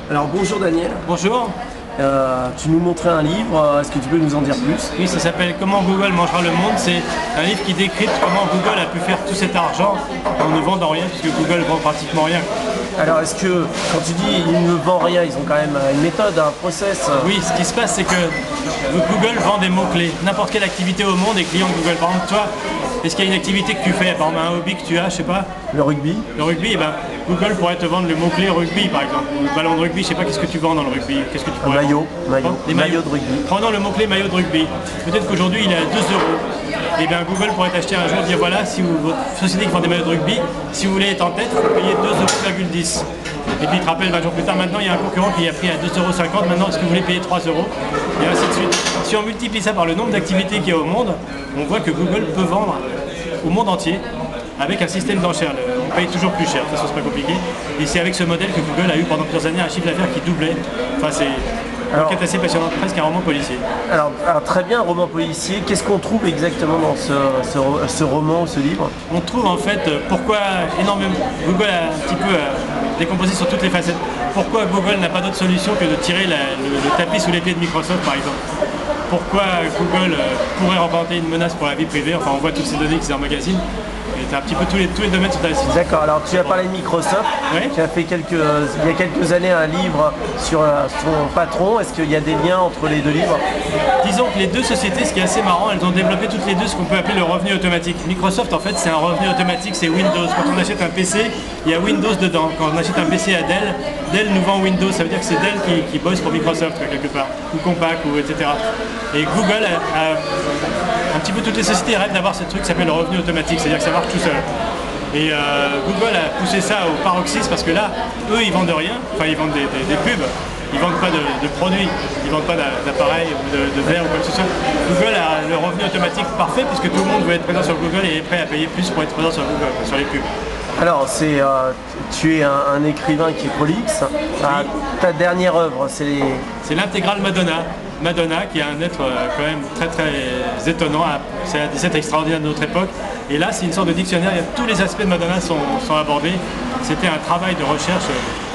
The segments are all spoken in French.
Alors bonjour Daniel. Bonjour. Tu nous montrais un livre, est-ce que tu peux nous en dire plus? Oui, ça s'appelle Comment Google mangera le monde. C'est un livre qui décrypte comment Google a pu faire tout cet argent en ne vendant rien, puisque Google vend pratiquement rien. Alors est-ce que, quand tu dis ils ne vendent rien, ils ont quand même une méthode, un process? Oui, ce qui se passe, c'est que Google vend des mots-clés. N'importe quelle activité au monde est client de Google. Par exemple, toi, est-ce qu'il y a une activité que tu fais, par exemple un hobby que tu as, je sais pas? Le rugby? Le rugby, eh ben, Google pourrait te vendre le mot-clé rugby, par exemple. Ou le ballon de rugby, je sais pas qu'est-ce que tu vends dans le rugby. Qu'est-ce que tu pourrais maillot, des maillots de rugby. Prenons le mot-clé maillot de rugby. Peut-être qu'aujourd'hui il est à 2 €. Et bien Google pourrait t'acheter un jour et dire voilà, si votre société qui vend des maillots de rugby, si vous voulez être en tête, il faut payer 2,10 €. Et puis il te rappelle 20 jours plus tard, maintenant il y a un concurrent qui a pris à 2,50 €, maintenant est-ce que vous voulez payer 3 €? Et ainsi de suite. Si on multiplie ça par le nombre d'activités qu'il y a au monde, on voit que Google peut vendre au monde entier avec un système d'enchères. On paye toujours plus cher, de toute façon c'est pas compliqué. Et c'est avec ce modèle que Google a eu pendant plusieurs années un chiffre d'affaires qui doublait. Enfin c'est une enquête assez passionnante, presque un roman policier. Alors très bien, un roman policier. Qu'est-ce qu'on trouve exactement dans ce roman, ce livre? On trouve en fait pourquoi énormément Google a un petit peu décomposé sur toutes les facettes. Pourquoi Google n'a pas d'autre solution que de tirer le tapis sous les pieds de Microsoft par exemple. Pourquoi Google pourrait représenter une menace pour la vie privée. Enfin on voit toutes ces données qu'ils emmagasinent. Et tu as un petit peu tous les domaines sur ta liste. D'accord, alors tu as parlé de Microsoft, ouais. Tu as fait il y a quelques années un livre sur son patron. Est-ce qu'il y a des liens entre les deux livres? Disons que les deux sociétés, ce qui est assez marrant, elles ont développé toutes les deux ce qu'on peut appeler le revenu automatique. Microsoft en fait c'est un revenu automatique, c'est Windows. Quand on achète un PC, il y a Windows dedans. Quand on achète un PC à Dell, Dell nous vend Windows, ça veut dire que c'est Dell qui bosse pour Microsoft quelque part, ou Compaq, ou etc. Et Google un petit peu toutes les sociétés rêvent d'avoir ce truc qui s'appelle le revenu automatique, c'est-à-dire que ça marche tout seul. Et Google a poussé ça au paroxysme parce que là, eux ils vendent rien, enfin ils vendent des pubs, ils vendent pas de produits, ils vendent pas d'appareils ou de verre ou quoi que ce soit. Google a le revenu automatique parfait puisque tout le monde veut être présent sur Google et est prêt à payer plus pour être présent sur Google, sur les pubs. Alors, tu es un écrivain qui est prolixe. Oui. Ta dernière œuvre, c'est l'intégrale Madonna. Madonna, qui est un être quand même très très étonnant, c'est un des êtres extraordinaires de notre époque. Et là, c'est une sorte de dictionnaire, tous les aspects de Madonna sont abordés. C'était un travail de recherche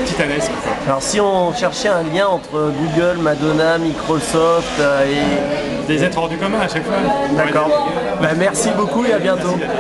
titanesque. Alors, si on cherchait un lien entre Google, Madonna, Microsoft et... Des êtres hors du commun à chaque fois. D'accord. Merci beaucoup et à bientôt. Merci.